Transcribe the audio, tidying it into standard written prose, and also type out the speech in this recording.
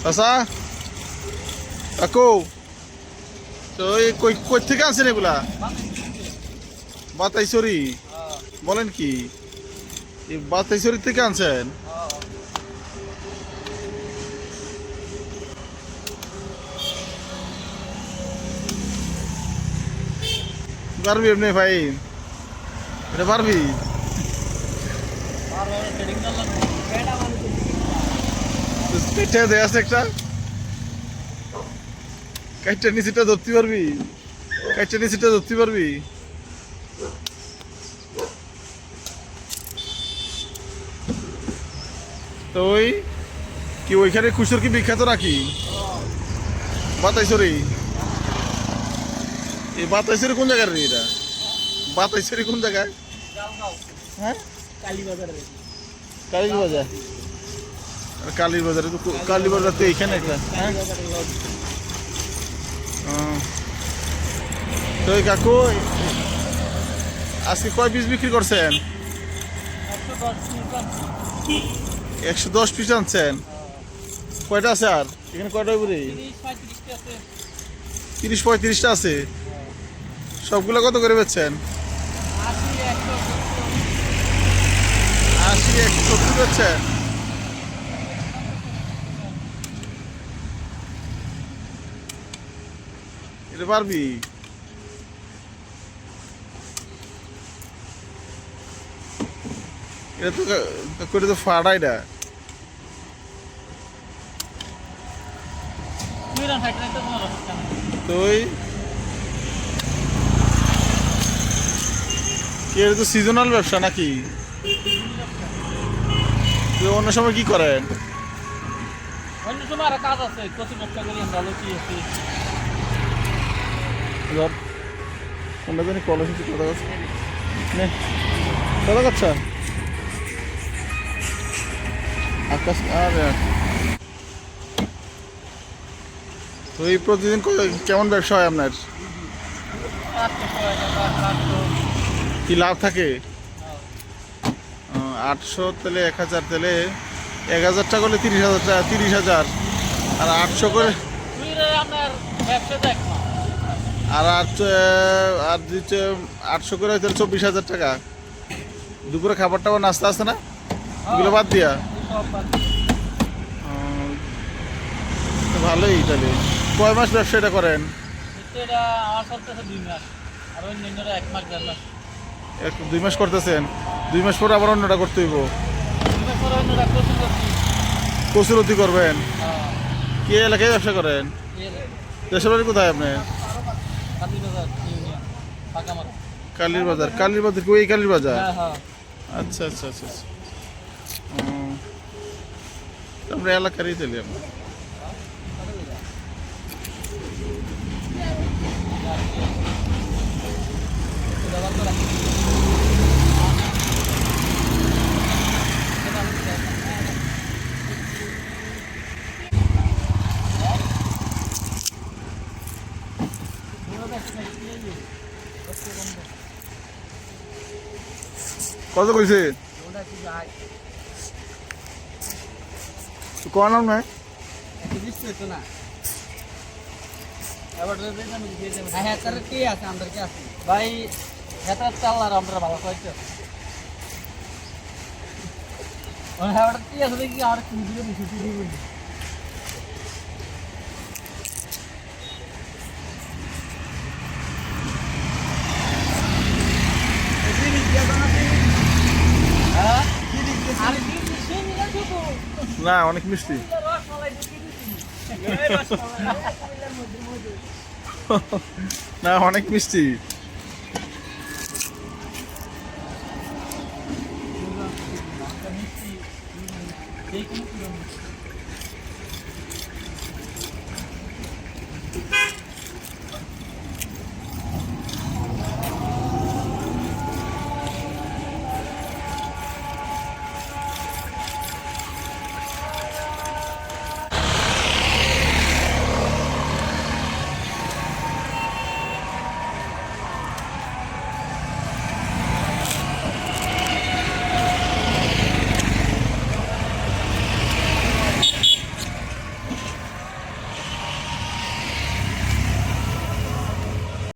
চাচা কাকু তো এই কই থেকে আনছেন এগুলা? বাতাইছড়ি বলেন কি? এই বাতাইছড়ি থেকে আনছেন? পারবি এমনি ভাই? এটা পারবি? দেয়াস একটা কাইটটা নিচেটা ধরতে পারবি? কাইটটা নিচেটা ধরতে পারবি? তো ওই কি ওইখানে খুচুর কি বিখ্যাত নাকি বাতাইছড়ি? এই বাতাইছড়ি কোন জায়গার রে এটা? বাতাইছড়ি কোন জায়গায়? হ্যাঁ কালীবাজার। কালীবাজার কালীবাজারে তো কালীবাজার তো এইখানে একটা। হ্যাঁ তো কাকু আজকে কয় পিস বিক্রি করছেন? 110 পিস আনছেন। কয়টা আছে আর এখানে? কয়টা উপরে? 30-35টা আছে। সবগুলো কত করে বেচছেন? 80-170 বেচছেন। এটা পারবি? এটা তো করে তো ফাটা এটা। তুই এটা তো সিজনাল ব্যবসা নাকি? তুই অন্য সময় কি করেন? অন্য সময় আর কাজ আছে, কত ব্যবসা করি আমরা লুচি আছি। কোনটা জানি কলেজ কথা কথা কথা কথা আকাশ। আর তো এই প্রতিদিন কেমন ব্যবসা হয় আপনার? কি লাভ থাকে? 800 তাহলে 1000, তাহলে 1000 টাকা করলে 30,000 টাকা, 30,000। আর 800 করে আর 800 করে তাহলে 24,000 টাকা। দুপুরে খাবার টাবার নাস্তা আছে না এগুলো বাদ দিয়া? ভালোই। তাহলে কয় মাস ব্যবসা এটা করেন? 2 মাস করতেছেন। 2 মাস পরে আবার অন্যটা করতে হইব। কচুরতি করবেন? কি এলাকায় ব্যবসা করেন? দেশের বাড়ি কোথায় আপনার? কালীর বাজার। কালীর বাজার কি ওই কালীর বাজার? আচ্ছা আচ্ছা আচ্ছা আচ্ছা। আমরা এলাকারই তাহলে আমরা। কত কইছে? কোন নাম নাই? ভাই এটা চাল আর আমরা ভালো কইছো। হ্যাঁ ওটা কি আছে দেখি আর কি দিয়ে ছুটি দিব। না অনেক মিষ্টি। না অনেক মিষ্টি।